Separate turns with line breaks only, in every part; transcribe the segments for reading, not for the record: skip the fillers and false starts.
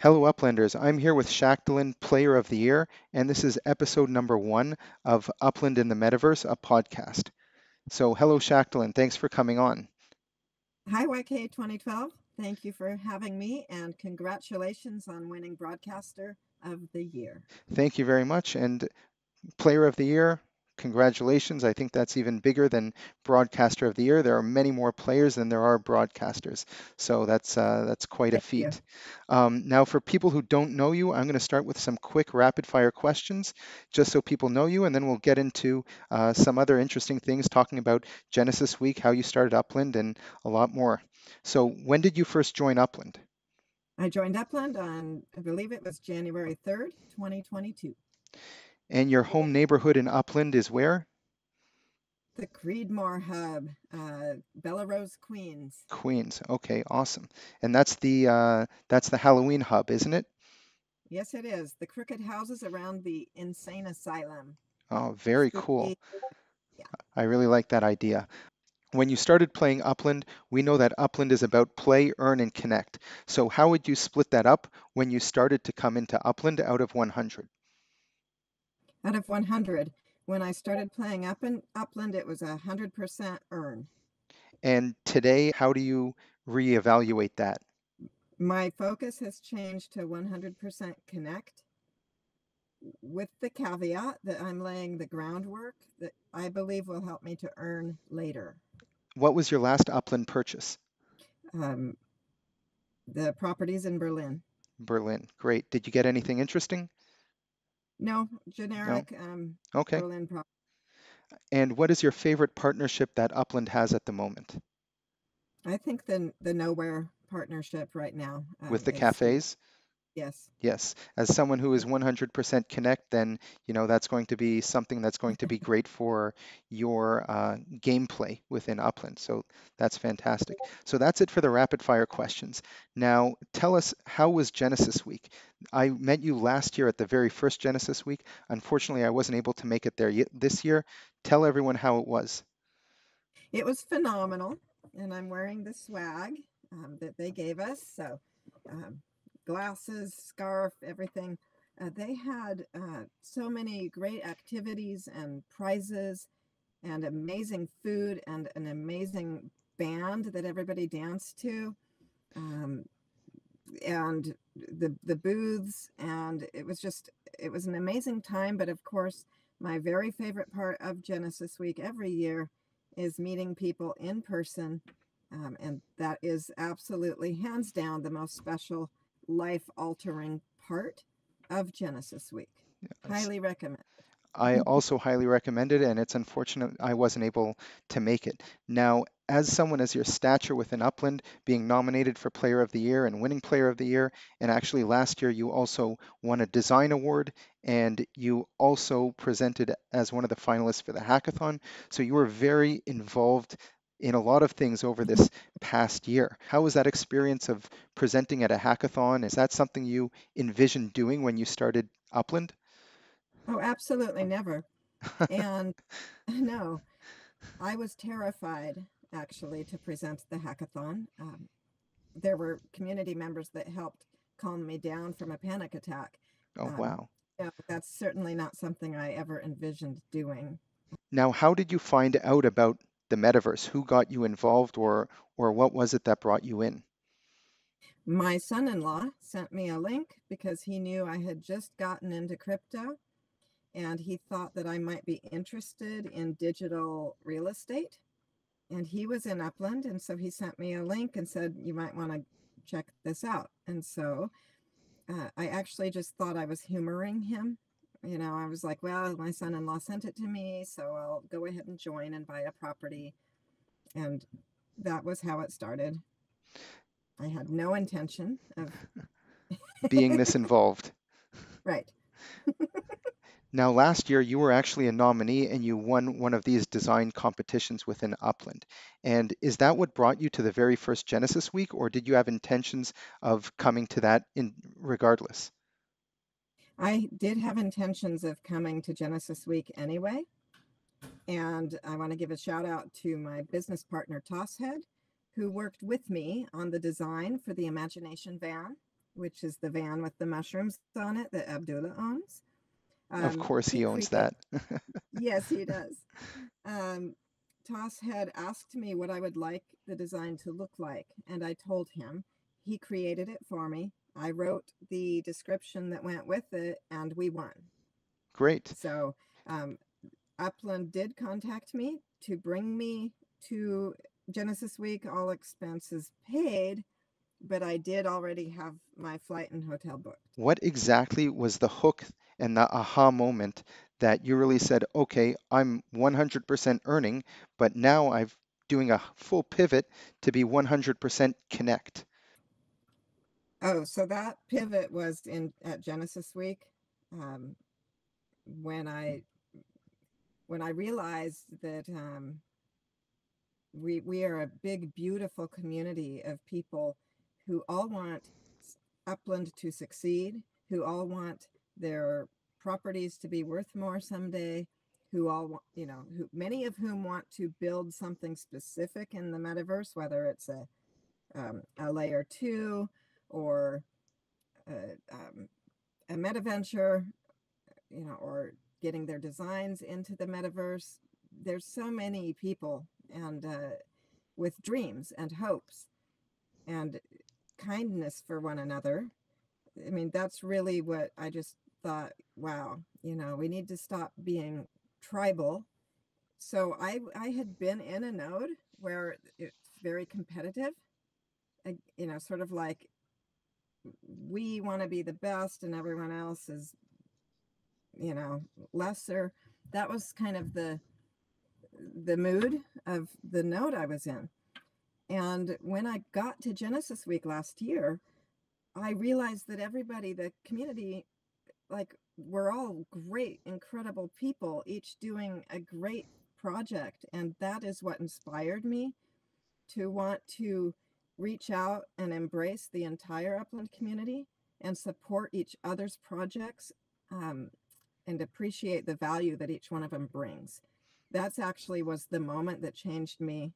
Hello, Uplanders. I'm here with Shaktilyn, Player of the Year, and this is episode number 1 of Upland in the Metaverse, a podcast. So, hello, Shaktilyn. Thanks for coming on.
Hi, YK2012. Thank you for having me, and congratulations on winning Broadcaster of the Year.
Thank you very much. And Player of the Year, congratulations. I think that's even bigger than Broadcaster of the Year. There are many more players than there are broadcasters, so that's quite a
Thank you.
feat. Now, for people who don't know you, I'm going to start with some quick rapid-fire questions, just so people know you, and then we'll get into some other interesting things, talking about Genesis Week, how you started Upland, and a lot more. So, when did you first join Upland?
I joined Upland on, I believe it was January 3rd, 2022.
And your home neighborhood in Upland is where?
The Creedmoor Hub, Bellarose, Queens.
Queens. Okay, awesome. And that's the Halloween hub, isn't it?
Yes, it is. The crooked houses around the insane asylum.
Oh, very cool.
Spooky. Yeah.
I really like that idea. When you started playing Upland, we know that Upland is about play, earn, and connect. So how would you split that up when you started to come into Upland out of 100?
Out of 100, when I started playing Upland, it was 100% earn.
And today, how do you reevaluate that?
My focus has changed to 100% connect, with the caveat that I'm laying the groundwork that I believe will help me to earn later.
What was your last Upland purchase?
Um, the properties in Berlin.
Berlin. Great. Did you get anything interesting?
No,
No?
generic
Okay.
Berlin property.
And what is your favorite partnership that Upland has at the moment?
I think the Nowhere partnership right now
With the
is,
cafes?
yes.
Yes, as someone who is 100% Connect, then that's going to be something that's going to be great for your gameplay within Upland. So that's fantastic. So that's it for the rapid fire questions. Now tell us, how was Genesis Week? I met you last year at the very first Genesis Week. Unfortunately, I wasn't able to make it there this year. Tell everyone how it was.
It was phenomenal, and I'm wearing the swag that they gave us. So um, glasses, scarf, everything. They had so many great activities and prizes and amazing food and an amazing band that everybody danced to. Um, and the booths, and it was an amazing time. But of course, my very favorite part of Genesis Week every year is meeting people in person, and that is absolutely hands down the most special, life altering part of Genesis Week.
Yes.
Highly recommend.
I also highly recommend it, and it's unfortunate I wasn't able to make it. Now, as someone as your stature within Upland, being nominated for Player of the Year and winning Player of the Year, and actually last year you also won a design award, and you also presented as one of the finalists for the hackathon. So you were very involved in a lot of things over this past year. How was that experience of presenting at a hackathon? Is that something you envisioned doing when you started Upland?
Oh, absolutely never. And no, I was terrified actually to present the hackathon. There were community members that helped calm me down from a panic attack.
Oh,
Um,
wow.
yeah, that's certainly not something I ever envisioned doing.
Now, how did you find out about the metaverse? Who got you involved, or what was it that brought you in?
My son-in-law sent me a link because he knew I had just gotten into crypto, and he thought that I might be interested in digital real estate. And he was in Upland, and so he sent me a link and said, you might want to check this out. And so I actually just thought I was humoring him. I was like, well, my son-in-law sent it to me, so I'll go ahead and join and buy a property. And that was how it started. I had no intention of.
Being this involved.
Right.
Now, last year you were actually a nominee and you won one of these design competitions within Upland. And is that what brought you to the very first Genesis Week, or did you have intentions of coming to that in regardless?
I did have intentions of coming to Genesis Week anyway. And I want to give a shout out to my business partner, Tosshead, who worked with me on the design for the Imagination van. which is the van with the mushrooms on it that Abdullah owns.
Of course
He
he owns
created,
that.
yes, he does. Um, Toss had asked me what I would like the design to look like, and I told him. He created it for me. I wrote the description that went with it, and we won.
Great.
So um, Upland did contact me to bring me to Genesis Week, all expenses paid, but I did already have my flight and hotel booked.
What exactly was the hook and the aha moment that you really said, okay, I'm 100% earning, but now I'm doing a full pivot to be 100% connect?
Oh, so that pivot was in at Genesis Week, um, when I realized that we are a big, beautiful community of people who all want Upland to succeed, who all want their properties to be worth more someday, who all want, who many of whom want to build something specific in the metaverse, whether it's a layer two or a, a meta venture, or getting their designs into the metaverse. There's so many people and with dreams and hopes and kindness for one another. I mean, that's really what I just thought, wow, we need to stop being tribal. So I had been in a node where it's very competitive, sort of like we want to be the best and everyone else is, lesser. That was kind of the mood of the node I was in. And when I got to Genesis Week last year, I realized that everybody, the community, like, we're all great, incredible people, each doing a great project. And that is what inspired me to want to reach out and embrace the entire Upland community and support each other's projects, um, and appreciate the value that each one of them brings. That's actually was the moment that changed me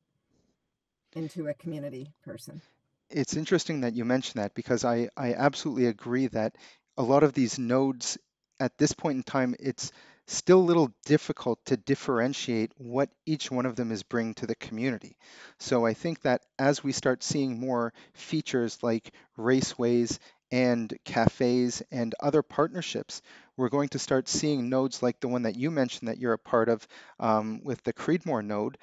into a community person.
It's interesting that you mention that because I absolutely agree that a lot of these nodes at this point in time, it's still a little difficult to differentiate what each one of them is bringing to the community. So I think that as we start seeing more features like raceways and cafes and other partnerships, we're going to start seeing nodes like the one that you mentioned that you're a part of, with the Creedmoor node,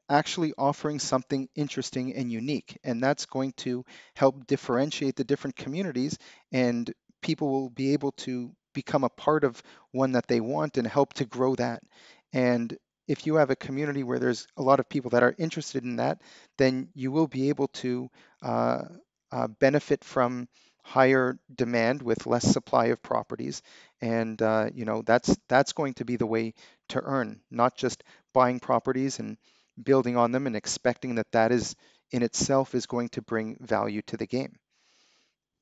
actually offering something interesting and unique. And that's going to help differentiate the different communities, and people will be able to become a part of one that they want and help to grow that. And if you have a community where there's a lot of people that are interested in that, then you will be able to uh, benefit from higher demand with less supply of properties. And that's going to be the way to earn, not just buying properties and building on them and expecting that that is in itself is going to bring value to the game.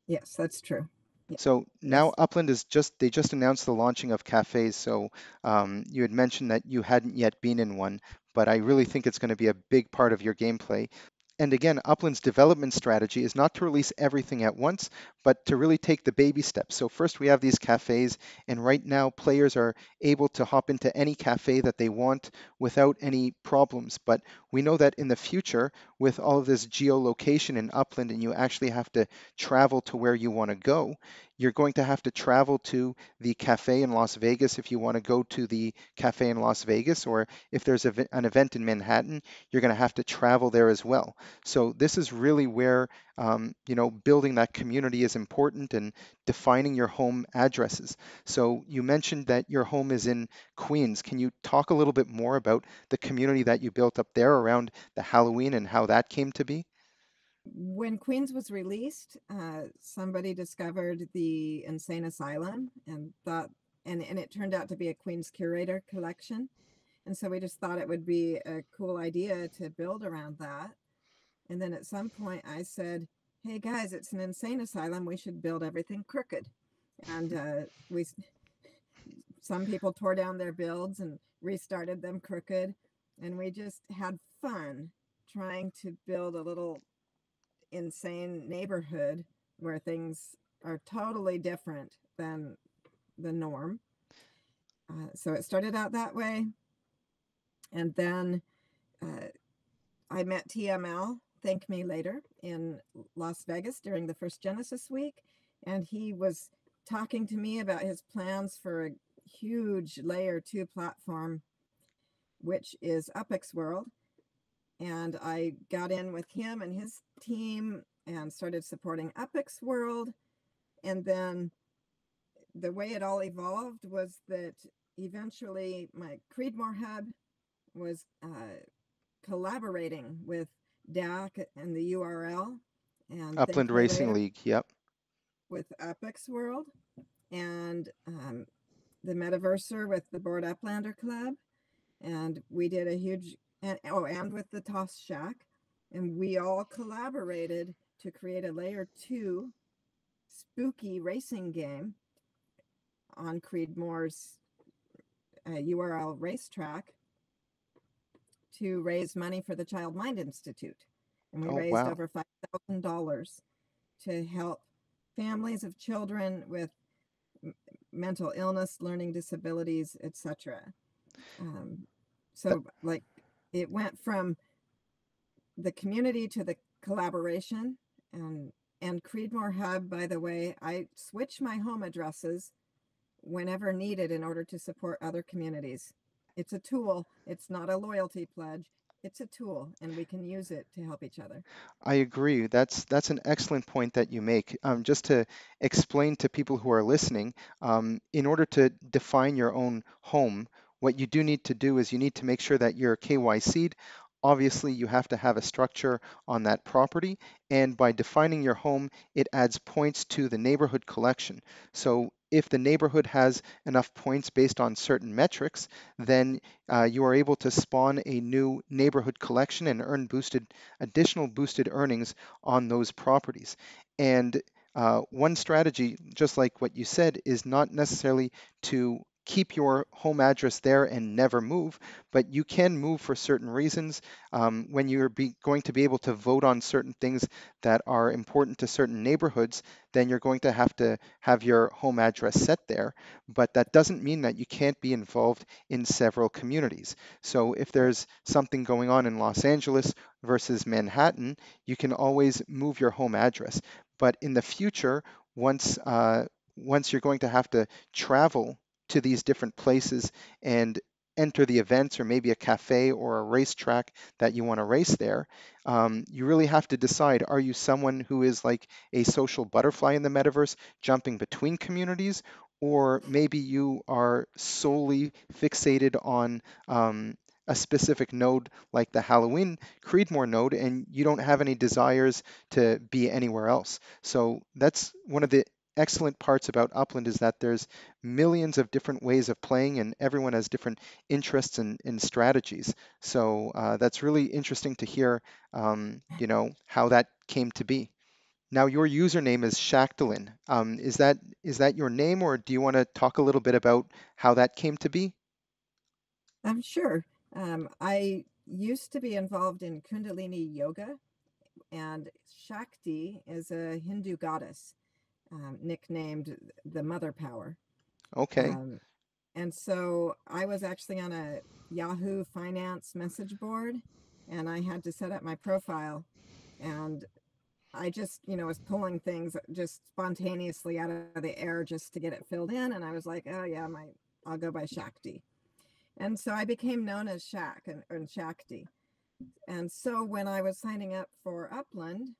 Yes, that's true. Yeah.
So now
Yes.
Upland is they just announced the launching of cafes. So you had mentioned that you hadn't yet been in one, but I really think it's going to be a big part of your gameplay. And again, Upland's development strategy is not to release everything at once, but to really take the baby steps. So first we have these cafes, and right now players are able to hop into any cafe that they want without any problems. But we know that in the future, with all of this geolocation in Upland, and you actually have to travel to where you want to go, you're going to have to travel to the cafe in Las Vegas if you want to go to the cafe in Las Vegas, or if there's an event in Manhattan, you're going to have to travel there as well. So this is really where building that community is important, and defining your home addresses. So you mentioned that your home is in Queens. Can you talk a little bit more about the community that you built up there around the Halloween and how that came to be?
When Queens was released, somebody discovered the insane asylum and thought, and it turned out to be a Queens curator collection. And so we just thought it would be a cool idea to build around that. And then at some point I said, hey guys, it's an insane asylum. We should build everything crooked. And some people tore down their builds and restarted them crooked. And we just had fun trying to build a little insane neighborhood where things are totally different than the norm. So it started out that way. And then uh, I met TML, Thank Me Later, in Las Vegas during the first Genesis week. And he was talking to me about his plans for a huge layer 2 platform, which is Upix World. And I got in with him and his team and started supporting Upix World. And then the way it all evolved was that eventually my Creedmoor Hub was collaborating with DAC and the URL and
Upland
Thank Me
Racing
Later
League. Yep.
with Upix World and the Metaverser with the Board Uplander Club. And we did a huge, and with the Toss Shack. And we all collaborated to create a layer 2 spooky racing game on Creedmoor's URL racetrack to raise money for the Child Mind Institute. And we
Oh,
raised
wow.
over $5,000 to help families of children with mental illness, learning disabilities, etc.
That,
So like it went from the community to the collaboration. And Creedmoor Hub, by the way, I switch my home addresses whenever needed in order to support other communities. It's a tool. It's not a loyalty pledge. It's a tool, and we can use it to help each other.
I agree. That's an excellent point that you make. Just to explain to people who are listening, in order to define your own home, what you do need to do is you need to make sure that you're KYC'd. Obviously, you have to have a structure on that property, and by defining your home, it adds points to the neighborhood collection. So if the neighborhood has enough points based on certain metrics, then you are able to spawn a new neighborhood collection and earn additional boosted earnings on those properties. And one strategy, just like what you said, is not necessarily to keep your home address there and never move, but you can move for certain reasons. When you're going to be able to vote on certain things that are important to certain neighborhoods, then you're going to have your home address set there. But that doesn't mean that you can't be involved in several communities. So if
Right.
there's something going on in Los Angeles versus Manhattan, you can always move your home address. But in the future, once once you're going to have to travel to these different places and enter the events or maybe a cafe or a racetrack that you want to race there, you really have to decide, are you someone who is like a social butterfly in the metaverse, jumping between communities, or maybe you are solely fixated on a specific node like the Halloween Creedmoor node, and you don't have any desires to be anywhere else. So that's one of the excellent parts about Upland, is that there's millions of different ways of playing, and everyone has different interests and strategies. So that's really interesting to hear, how that came to be. Now, your username is Shaktilyn. Is that your name, or do you want to talk a little bit about how that came to be?
I'm sure. I used to be involved in Kundalini yoga, and Shakti is a Hindu goddess nicknamed the Mother Power.
Okay.
Um, and so I was actually on a Yahoo Finance message board, and I had to set up my profile. And I just, was pulling things just spontaneously out of the air just to get it filled in. And I was like, oh yeah, I'll go by Shakti. And so I became known as and Shakti. And so when I was signing up for Upland,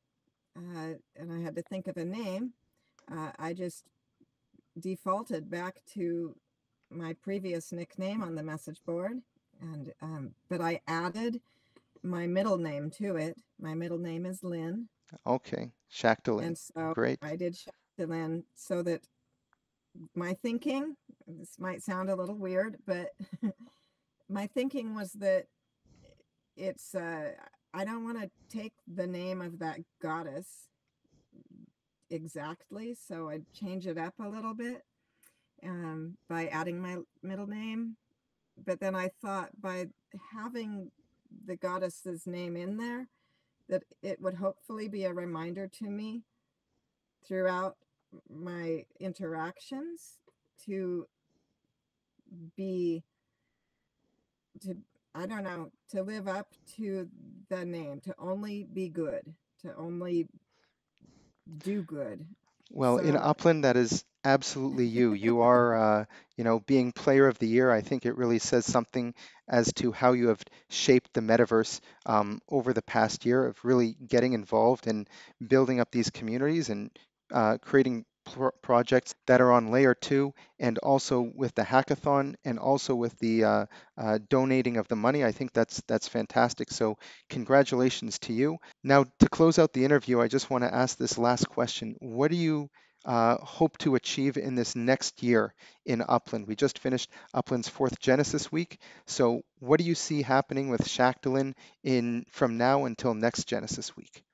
and I had to think of a name, I just defaulted back to my previous nickname on the message board. And but I added my middle name to it. My middle name is Lynn.
Okay. Shaktilyn.
And so
Great.
I did Shaktilyn so that my thinking, this might sound a little weird, but my thinking was that it's, I don't want to take the name of that goddess exactly. So I'd change it up a little bit by adding my middle name. But then I thought by having the goddess's name in there, that it would hopefully be a reminder to me throughout my interactions to be to I don't know, to live up to the name, to only be good, to only do good.
Well, in
So
Upland, that is absolutely you. You are, being Player of the Year. I think it really says something as to how you have shaped the metaverse over the past year of really getting involved and building up these communities and creating projects that are on layer two, and also with the hackathon, and also with the donating of the money. I think that's fantastic. So congratulations to you. Now, to close out the interview, I just want to ask this last question. What do you hope to achieve in this next year in Upland? We just finished Upland's fourth Genesis week. So, what do you see happening with Shaktilyn in from now until next Genesis week?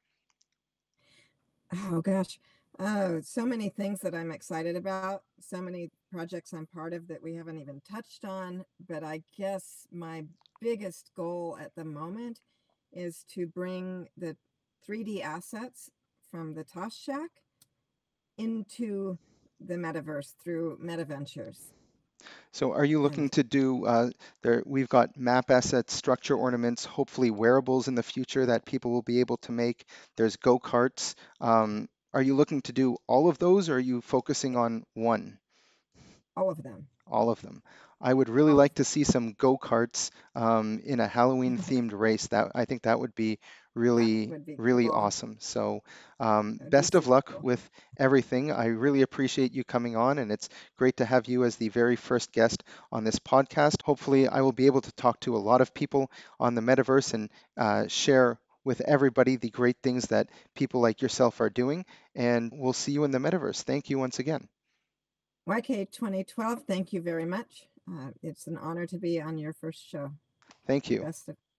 oh gosh. Oh, so many things that I'm excited about, so many projects I'm part of that we haven't even touched on. But I guess my biggest goal at the moment is to bring the 3D assets from the Tosh Shack into the metaverse through MetaVentures.
So, are you looking
And
to do there? We've got map assets, structure ornaments, hopefully wearables in the future that people will be able to make. There's go-karts. Are you looking to do all of those, or are you focusing on one?
all of them,
All of them. I would really
all of
like to see some go-karts in a Halloween
them.
themed race. That I think that would be
That
really,
would be
really
cool.
awesome. So,
That would be
best of
super
luck
cool.
with everything. I really appreciate you coming on, and it's great to have you as the very first guest on this podcast. Hopefully, I will be able to talk to a lot of people on the metaverse and share with everybody the great things that people like yourself are doing. And we'll see you in the metaverse. Thank you once again.
YK 2012, thank you very much. It's an honor to be on your first show.
Thank you.
Best of